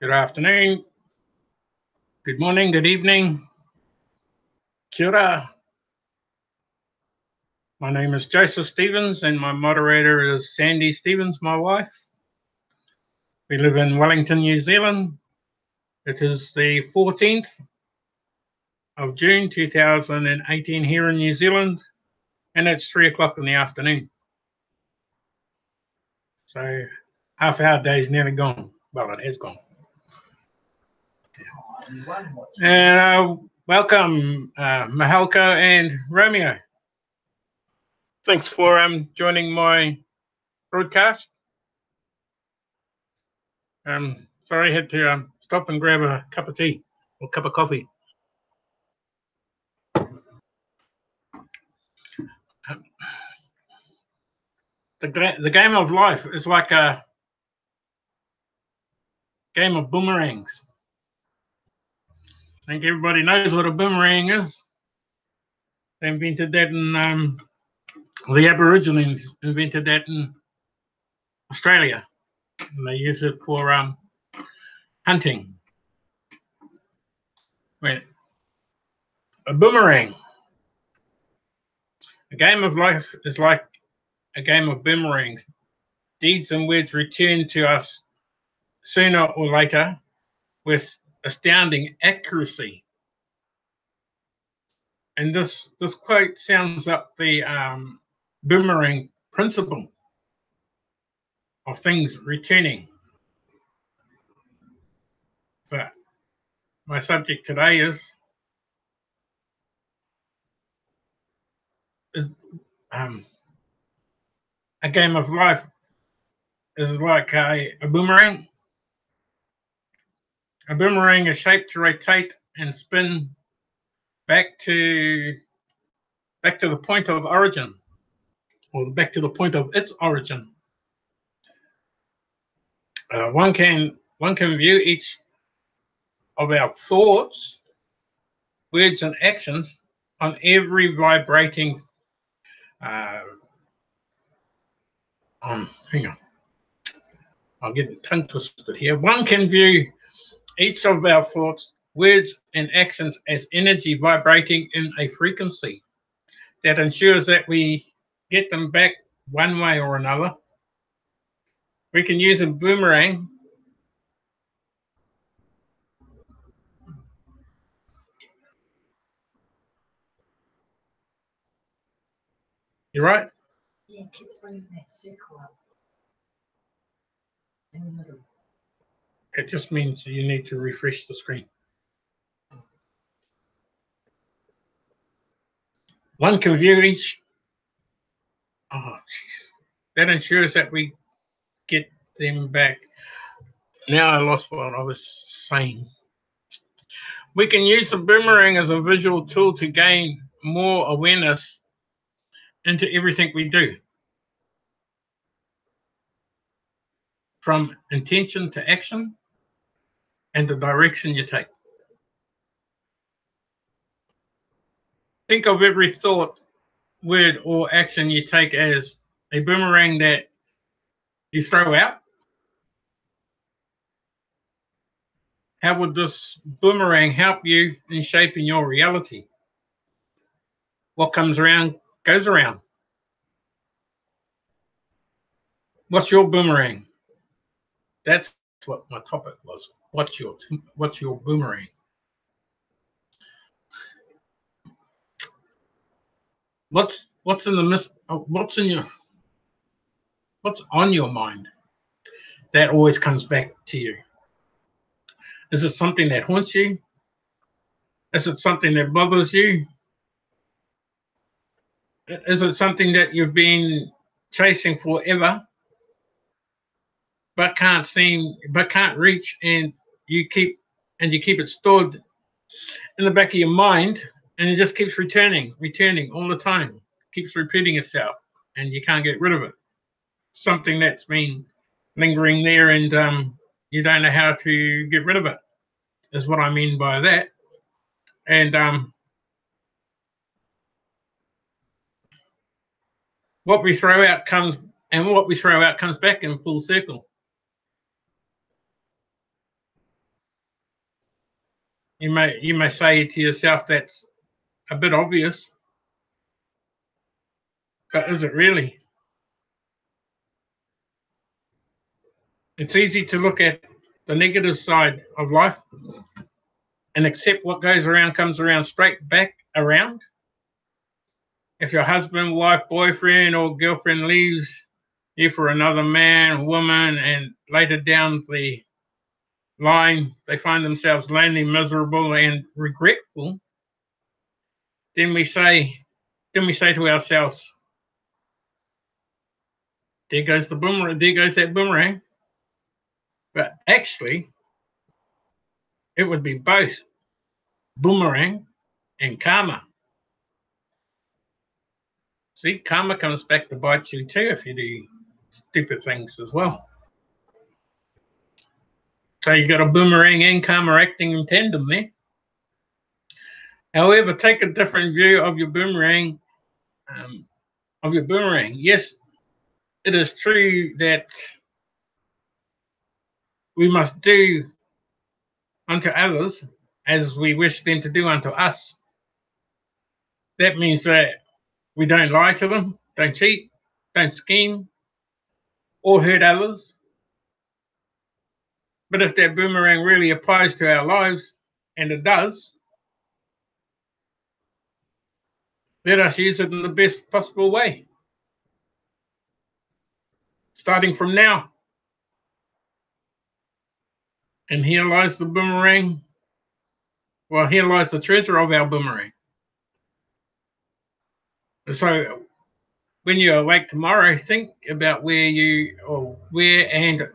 Good afternoon, good morning, good evening. Kia ora. My name is Joseph Stevens and my moderator is Sandy Stevens, my wife. We live in Wellington, New Zealand. It is the 14th of June 2018 here in New Zealand, and it's 3 o'clock in the afternoon. So half our day's nearly gone. Well, it has gone. Welcome, Mahalka and Romeo. Thanks for joining my broadcast. Sorry, I had to stop and grab a cup of tea or cup of coffee. The game of life is like a game of boomerangs. I think everybody knows what a boomerang is. They invented that in the Aborigines invented that in Australia, and they use it for hunting. Wait, a boomerang. A game of life is like a game of boomerangs. Deeds and words return to us sooner or later with astounding accuracy. And this quote sounds up the boomerang principle of things returning. So my subject today is a game of life is like a boomerang. A boomerang is shaped to rotate and spin back to the point of origin, or back to the point of its origin. One can view each of our thoughts, words, and actions on every vibrating. Hang on, I'll get the tongue twisted here. One can view each of our thoughts, words, and actions as energy vibrating in a frequency that ensures that we get them back one way or another. We can use a boomerang You're right. Yeah, keep bringing that circle up in the middle. It just means you need to refresh the screen. One can view each. Oh, jeez. That ensures that we get them back. Now I lost what I was saying. We can use the boomerang as a visual tool to gain more awareness into everything we do, from intention to action and the direction you take. Think of every thought, word, or action you take as a boomerang that you throw out. How would this boomerang help you in shaping your reality? What comes around goes around. What's your boomerang? That's what my topic was. What's your boomerang? What's on your mind that always comes back to you? Is it something that haunts you? Is it something that bothers you? Is it something that you've been chasing forever, but can't reach, and you keep it stored in the back of your mind, and it just keeps returning all the time, keeps repeating itself, and you can't get rid of it. Something that's been lingering there, and you don't know how to get rid of it, is what I mean by that. And what we throw out comes back in full circle. You may say to yourself, that's a bit obvious, but is it really? It's easy to look at the negative side of life and accept what goes around comes around straight back around. If your husband, wife, boyfriend, or girlfriend leaves you for another man, woman, and later down the line they find themselves lonely, miserable, and regretful, then we say to ourselves, there goes the boomerang, there goes that boomerang. But actually, it would be both boomerang and karma. See, karma comes back to bite you too if you do stupid things as well. So you got a boomerang and karma acting in tandem there. However, take a different view of your boomerang. Yes, it is true that we must do unto others as we wish them to do unto us. That means that we don't lie to them, don't cheat, don't scheme, or hurt others. But if that boomerang really applies to our lives, and it does, let us use it in the best possible way. Starting from now. And here lies the boomerang. Well, here lies the treasure of our boomerang. So when you awake tomorrow, think about where and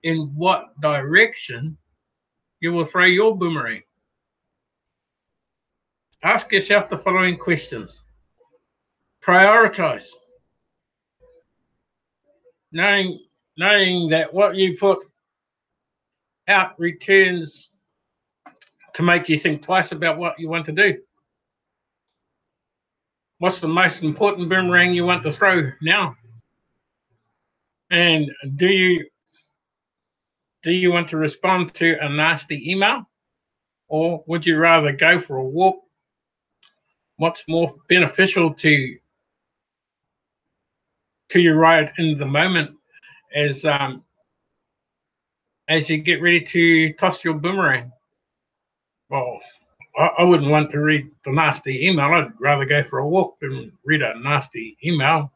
in what direction you will throw your boomerang. Ask yourself the following questions. Prioritize. Knowing that what you put out returns to make you think twice about what you want to do. What's the most important boomerang you want to throw now? And do you want to respond to a nasty email? Or would you rather go for a walk? What's more beneficial to you right in the moment as you get ready to toss your boomerang? Well, I wouldn't want to read the nasty email. I'd rather go for a walk than read a nasty email.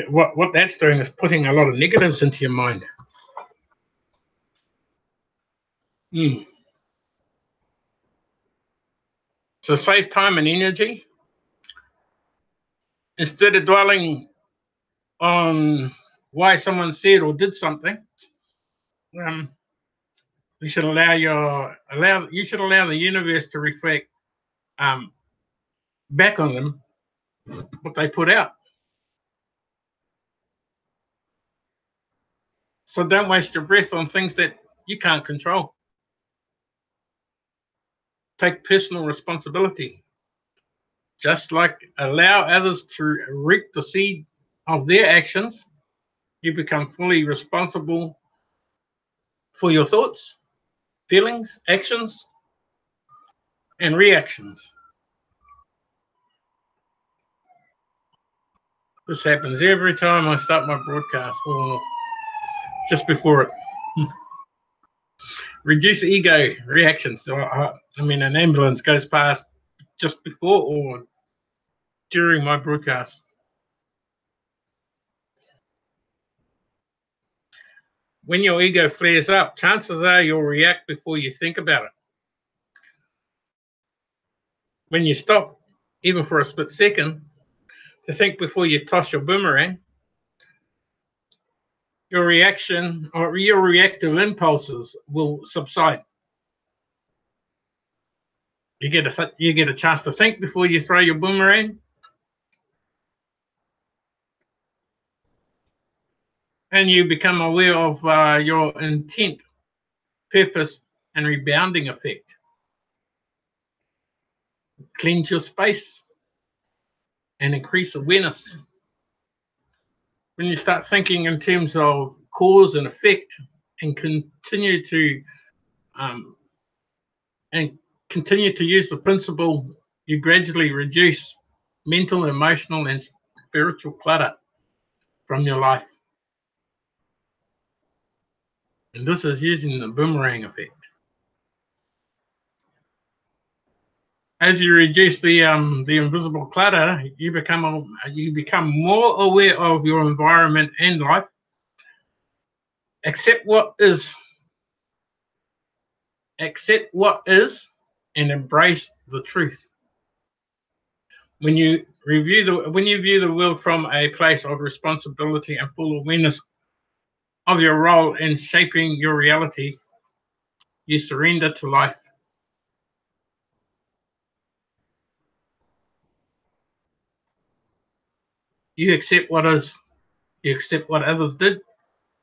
What that's doing is putting a lot of negatives into your mind. So save time and energy. Instead of dwelling on why someone said or did something, you should allow the universe to reflect back on them what they put out. So don't waste your breath on things that you can't control. Take personal responsibility. Just like allow others to reap the seed of their actions, you become fully responsible for your thoughts, feelings, actions, and reactions. This happens every time I start my broadcast, or just before it. Reduce ego reactions. I mean, an ambulance goes past just before or during my broadcast. When your ego flares up, chances are you'll react before you think about it. When you stop, even for a split second, to think before you toss your boomerang, your reaction or your reactive impulses will subside. You get a chance to think before you throw your boomerang, and you become aware of your intent, purpose, and rebounding effect. Cleanse your space and increase awareness. When you start thinking in terms of cause and effect and continue to and continue to use the principle, you gradually reduce mental, emotional, and spiritual clutter from your life. And this is using the boomerang effect. As you reduce the invisible clutter, you become more aware of your environment and life. Accept what is, and embrace the truth. When you view the world from a place of responsibility and full awareness of your role in shaping your reality, you surrender to life. You accept what is. You accept what others did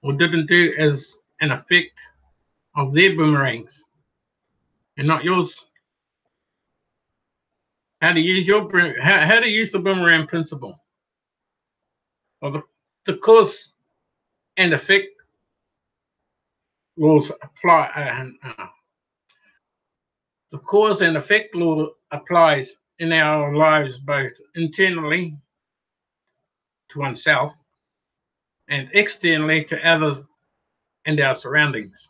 or didn't do as an effect of their boomerangs, and not yours. How to use the boomerang principle? Well, the cause and effect laws apply. The cause and effect law applies in our lives both internally to oneself and externally to others and our surroundings.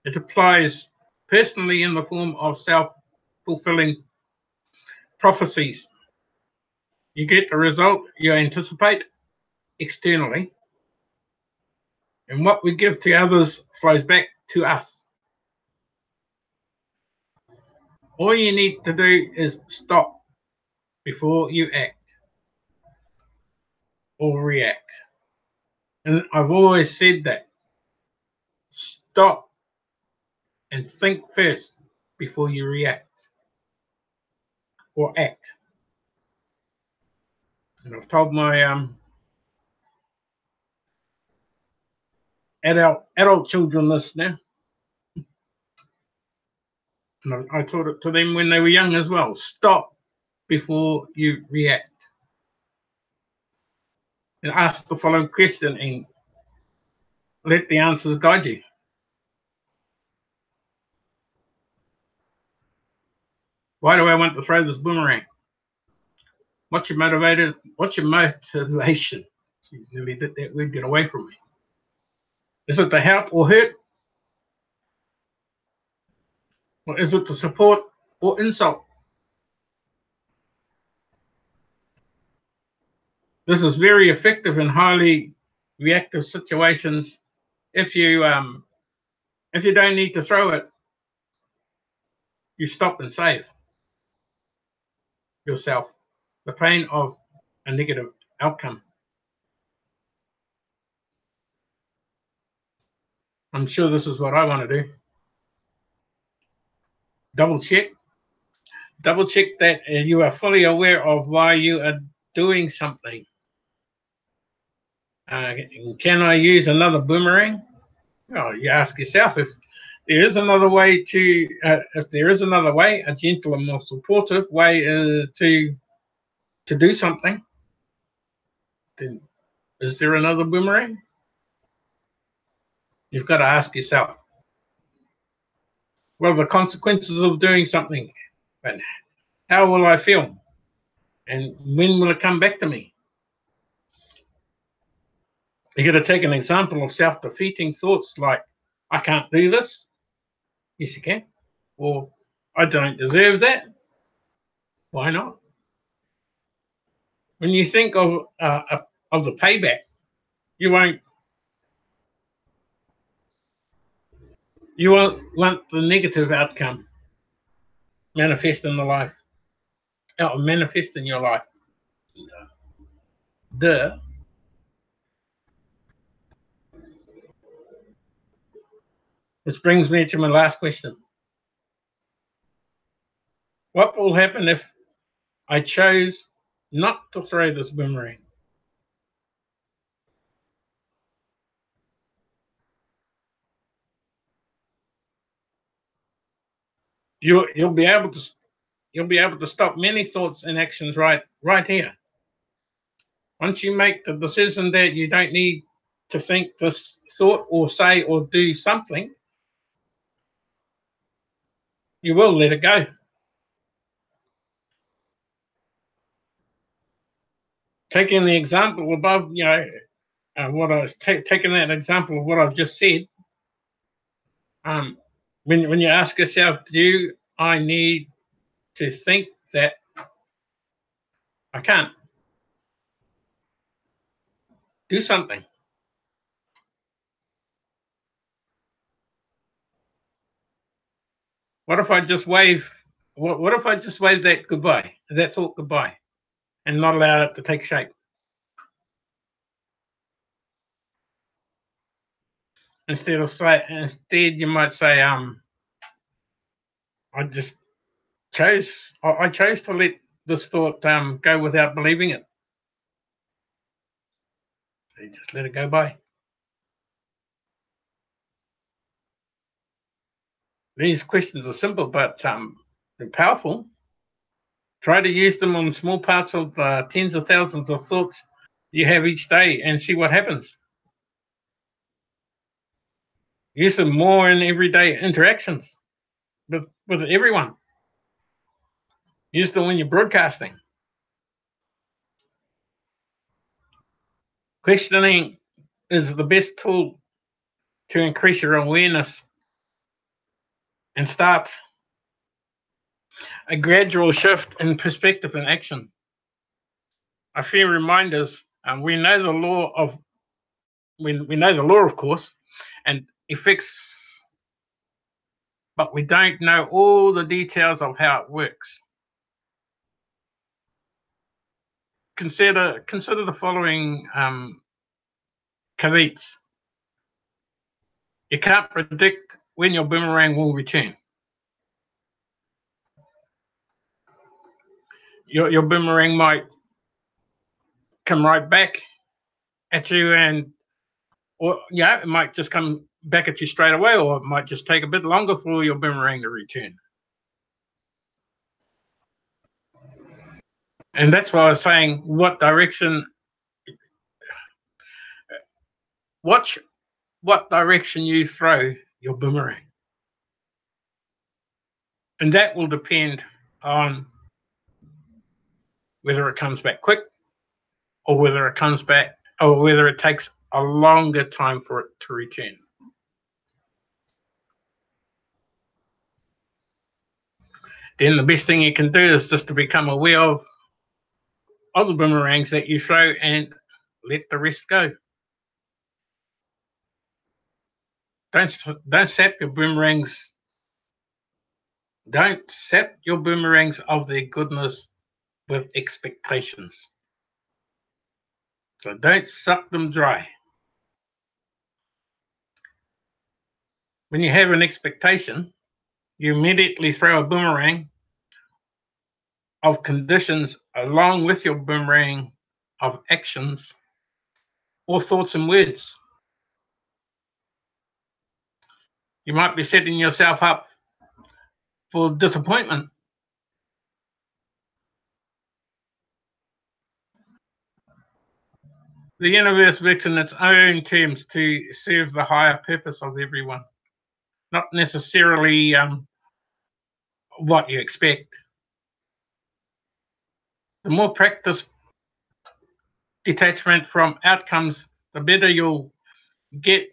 It applies personally in the form of self-fulfilling prophecies. You get the result you anticipate externally, and what we give to others flows back to us. All you need to do is stop before you act or react. And I've always said that. Stop and think first before you react or act. And I've told my adult children this now. And I taught it to them when they were young as well. Stop before you react. And ask the following question and let the answers guide you. Why do I want to throw this boomerang? What's your motivation? Jeez, nearly did that word get away from me. Is it to help or hurt? Or is it to support or insult? This is very effective in highly reactive situations. If you don't need to throw it, you stop and save yourself the pain of a negative outcome. I'm sure this is what I want to do. Double check that you are fully aware of why you are doing something. Can I use another boomerang? Well, you ask yourself if there is another way a gentler, more supportive way to do something, then is there another boomerang? You've got to ask yourself, what are the consequences of doing something? And how will I feel? And when will it come back to me? You're going to take an example of self-defeating thoughts like, I can't do this. Yes, you can. Or, I don't deserve that. Why not? When you think of the payback, you won't want the negative outcome manifest in your life. Duh. Which brings me to my last question. What will happen if I chose not to throw this boomerang? You'll be able to stop many thoughts and actions right here. Once you make the decision that you don't need to think this thought or say or do something, You will let it go. Taking the example above, what I was taking that example of what I've just said. When you ask yourself, do I need to think that I can't do something? What if I just wave? What if I just wave that goodbye? That thought goodbye, and not allow it to take shape? Instead, you might say, I just I chose to let this thought go without believing it. So you just let it go by. These questions are simple, but they're powerful. Try to use them on small parts of tens of thousands of thoughts you have each day and see what happens. Use them more in everyday interactions with everyone. Use them when you're broadcasting. Questioning is the best tool to increase your awareness and start a gradual shift in perspective and action. A few reminders. We know the law of we know the law, of course, and effects, but we don't know all the details of how it works. Consider the following caveats. You can't predict when your boomerang will return. Your boomerang might come right back at you, it might just come back at you straight away, or it might just take a bit longer for your boomerang to return. And that's why I was saying, watch what direction you throw your boomerang. And that will depend on whether it comes back quick or whether it takes a longer time for it to return. Then the best thing you can do is just to become aware of the boomerangs that you throw and let the rest go. Don't sap your boomerangs. Don't sap your boomerangs of their goodness with expectations. So don't suck them dry. When you have an expectation, you immediately throw a boomerang of conditions along with your boomerang of actions or thoughts and words. You might be setting yourself up for disappointment. The universe works in its own terms to serve the higher purpose of everyone, not necessarily what you expect. The more practice detachment from outcomes, the better you'll get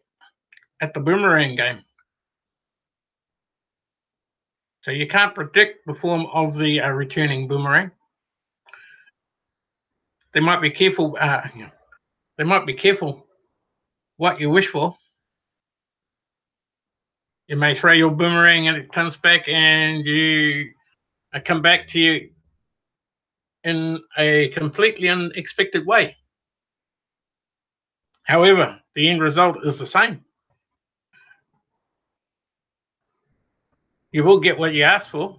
at the boomerang game. So you can't predict the form of the returning boomerang. They might be careful. They might be careful what you wish for. You may throw your boomerang and it comes back, and you come back to you in a completely unexpected way. However, the end result is the same. You will get what you asked for,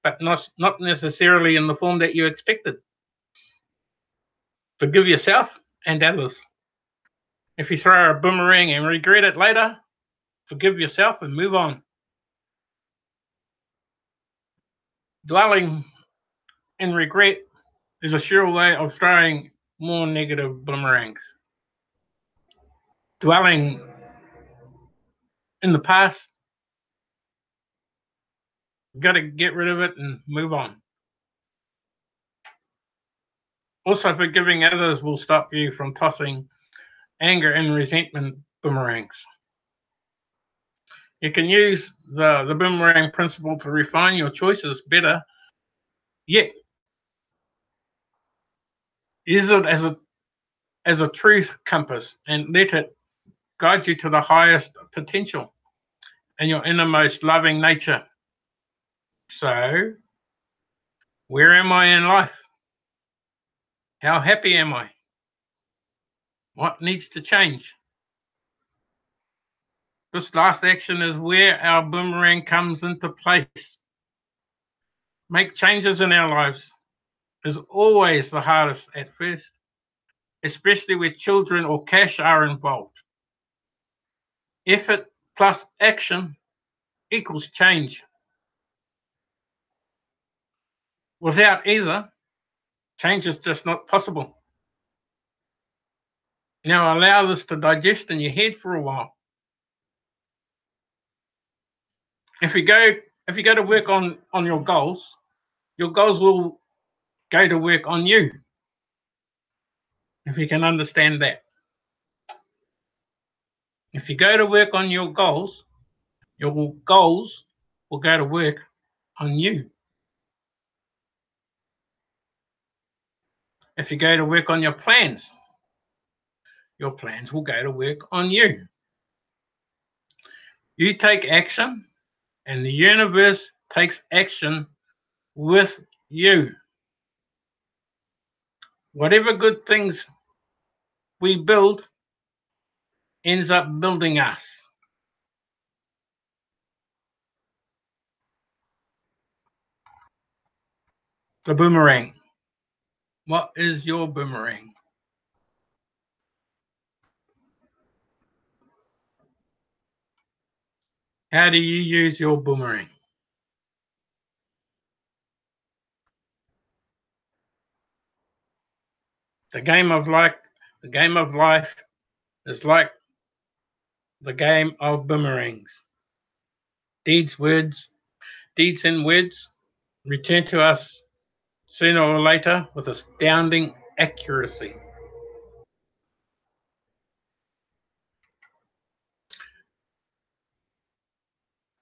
but not necessarily in the form that you expected. Forgive yourself and others. If you throw a boomerang and regret it later, forgive yourself and move on. Dwelling in regret is a sure way of throwing more negative boomerangs. Dwelling in the past got to get rid of it and move on. Also, forgiving others will stop you from tossing anger and resentment boomerangs. You can use the boomerang principle to refine your choices better, yet use it as a truth compass and let it guide you to the highest potential and your innermost loving nature. So, where am I in life? How happy am I? What needs to change? This last action is where our boomerang comes into place. Make changes in our lives is always the hardest at first, especially where children or cash are involved. Effort plus action equals change. Without either, change is just not possible. Now allow this to digest in your head for a while. If you go to work on your goals will go to work on you. If you can understand that. If you go to work on your goals will go to work on you. If you go to work on your plans will go to work on you. You take action, and the universe takes action with you. Whatever good things we build ends up building us. The boomerang. What is your boomerang? How do you use your boomerang? The game of life is like the game of boomerangs. Deeds and words return to us sooner or later with astounding accuracy.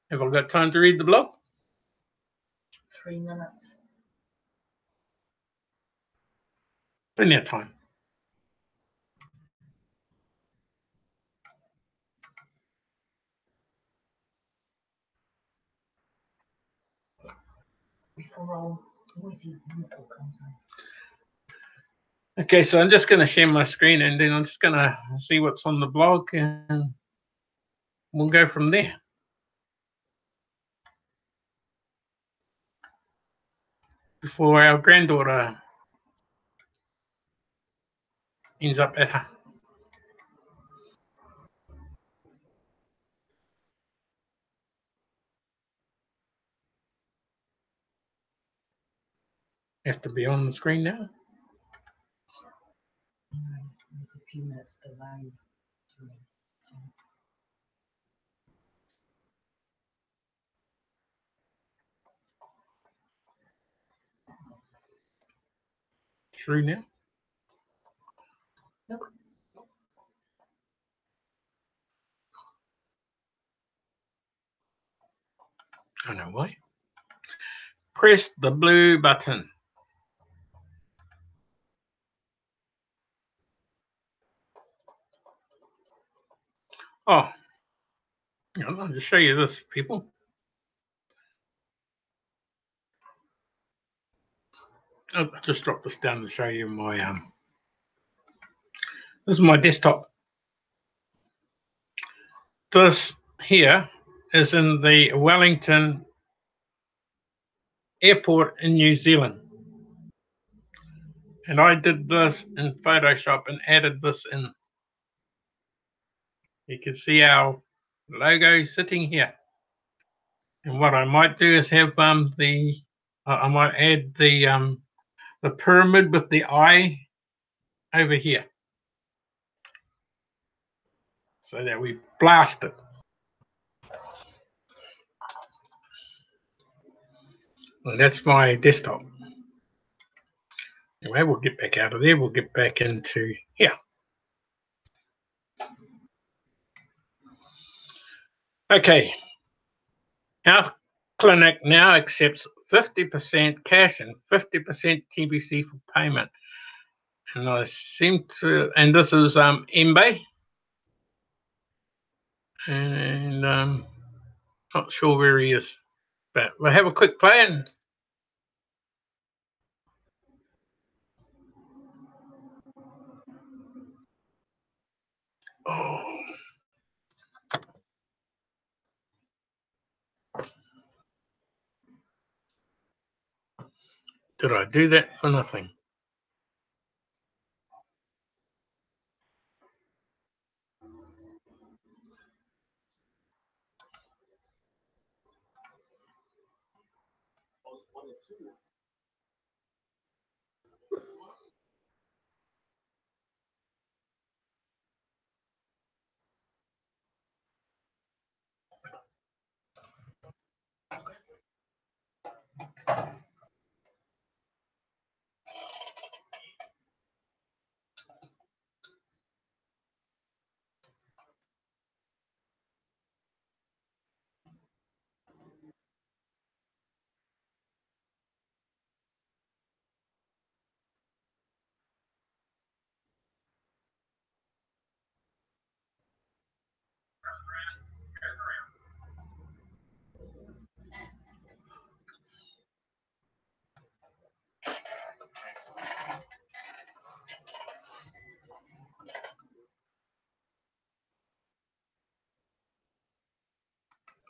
Have I got time to read the blog? 3 minutes. Plenty of time. Before all noisy people comes in. Okay, so I'm just going to share my screen and then I'm just going to see what's on the blog and we'll go from there. Before our granddaughter ends up at her. Have to be on the screen now. There's a few minutes delay. So. Through now? Nope. I don't know why. Press the blue button. Oh, I'll just show you this, people. I'll just drop this down to show you my this is my desktop. This here is in the Wellington airport in New Zealand. And I did this in Photoshop and added this in. You can see our logo sitting here. And what I might do is have I might add the pyramid with the eye over here, so that we blast it. Well, that's my desktop. Anyway, we'll get back out of there. We'll get back into here. Okay. Our clinic now accepts 50% cash and 50% TBC for payment. And I seem to, and this is MBay. And not sure where he is, but we'll have a quick play and oh. Did I do that for nothing?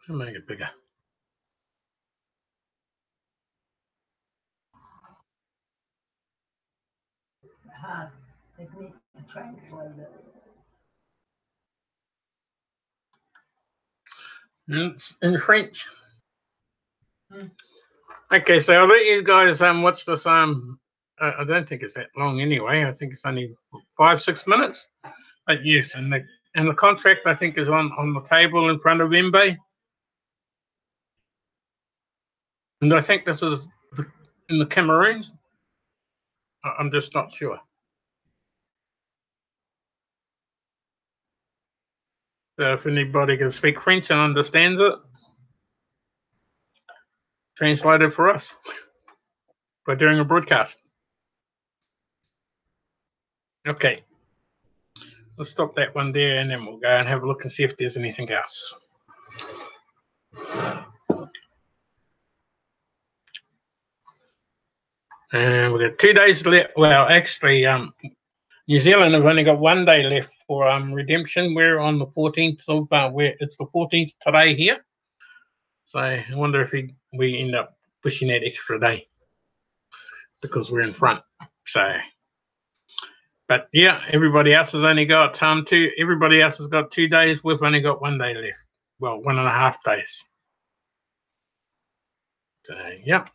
I'll make it bigger. They need to translate it. It's in French. Okay, so I'll let you guys watch this. I don't think it's that long anyway. I think it's only 5-6 minutes. But yes, and the contract I think is on the table in front of MBay. And I think this is in the Cameroon. I'm just not sure. So if anybody can speak French and understands it, translate it for us by doing a broadcast. Okay. Let's stop that one there and then we'll go and have a look and see if there's anything else. And we've got 2 days left. Well, actually, New Zealand have only got 1 day left for redemption. We're on the 14th of it's the 14th today here. So I wonder if we end up pushing that extra day because we're in front. So, but yeah, everybody else has only got everybody else has got 2 days. We've only got 1 day left. Well, 1.5 days. So yeah.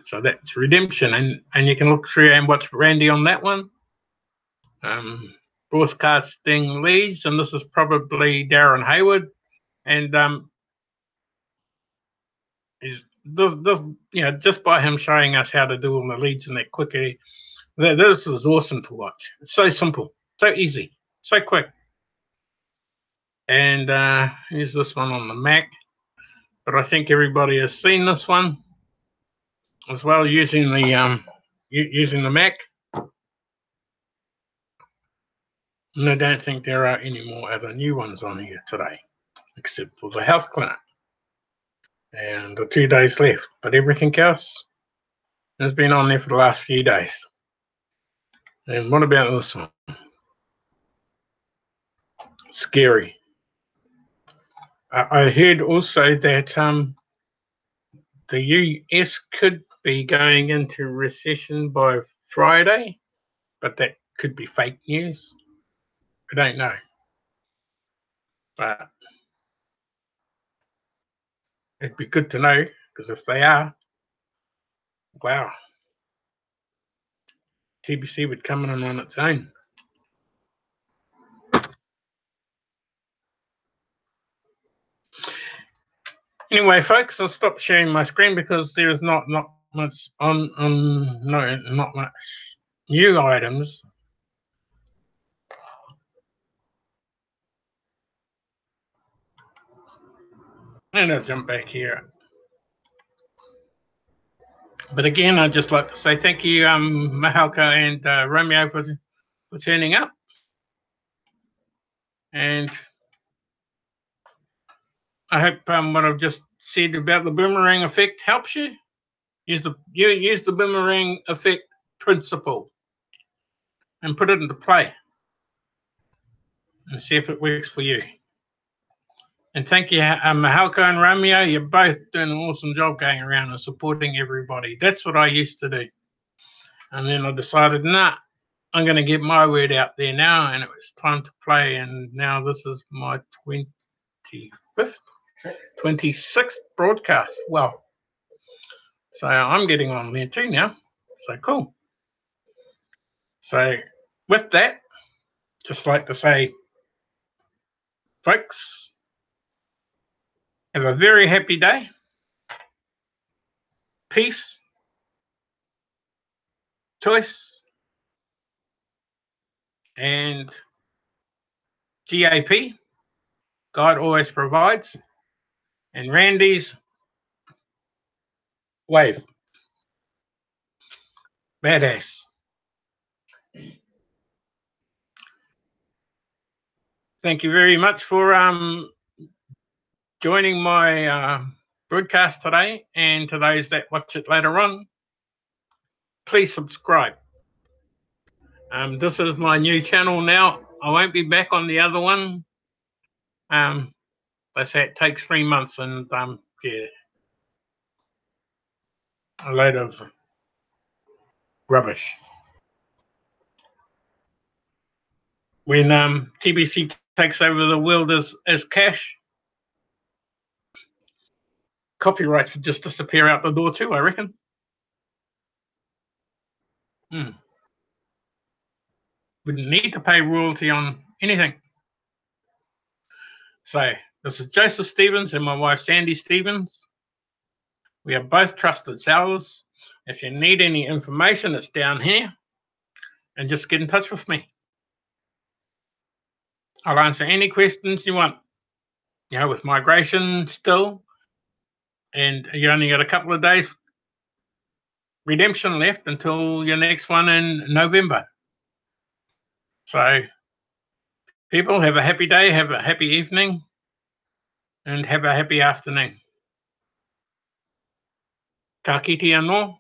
So that's redemption, and you can look through and watch Randy on that one. Broadcasting leads, and this is probably Darren Hayward, and is this just by him showing us how to do all the leads and that quickly. This is awesome to watch. It's so simple, so easy, so quick. And here's this one on the Mac, but I think everybody has seen this one as well using the Mac. And I don't think there are any more other new ones on here today, except for the health clinic. And the 2 days left, but everything else has been on there for the last few days. And what about this one? Scary. I heard also that the US could be going into recession by Friday, but that could be fake news. I don't know. But it'd be good to know, because if they are, wow, TBC would come in on its own. Anyway, folks, I'll stop sharing my screen because there is not much not much new items. And I'll jump back here. But again, I'd just like to say thank you, Mahalka and Romeo, for turning up. And I hope what I've just said about the boomerang effect helps you. Use the boomerang effect principle and put it into play and see if it works for you. And thank you, Mahalka and Romeo. You're both doing an awesome job going around and supporting everybody. That's what I used to do. And then I decided, nah, I'm going to get my word out there now, and it was time to play. And now this is my 26th broadcast. Well, so I'm getting on there too now. So cool. So with that, just like to say, folks, have a very happy day. Peace, choice, and GAP. God always provides. And Randy's wave. Badass. Thank you very much for joining my broadcast today, and to those that watch it later on, please subscribe. This is my new channel now. I won't be back on the other one. They say it takes 3 months, and yeah, a load of rubbish. When TBC takes over the world as cash, copyrights would just disappear out the door too, I reckon. Wouldn't need to pay royalty on anything. So this is Joseph Stevens and my wife Sandy Stevens. We are both trusted sellers. If you need any information, it's down here, and just get in touch with me. I'll answer any questions you want. You know, with migration still, and you only got a couple of days redemption left until your next one in November. So people, have a happy day, have a happy evening, and have a happy afternoon. Ka kite anō.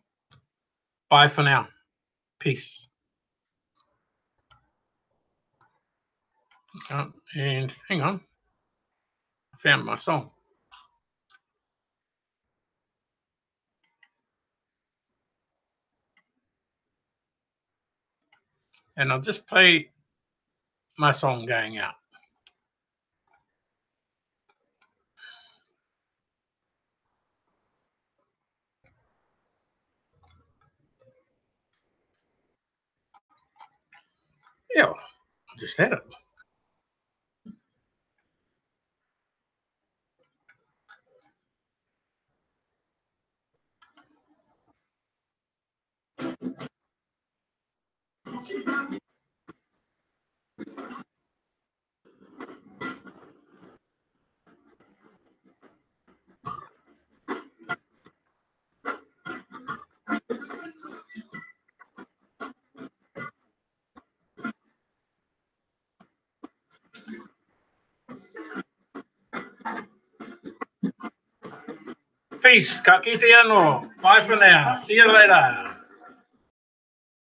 Bye for now. Peace. And hang on. I found my song. And I'll just play my song going out. Yeah, I just had it. Peace. Ka kite anō. Bye for now. See you later.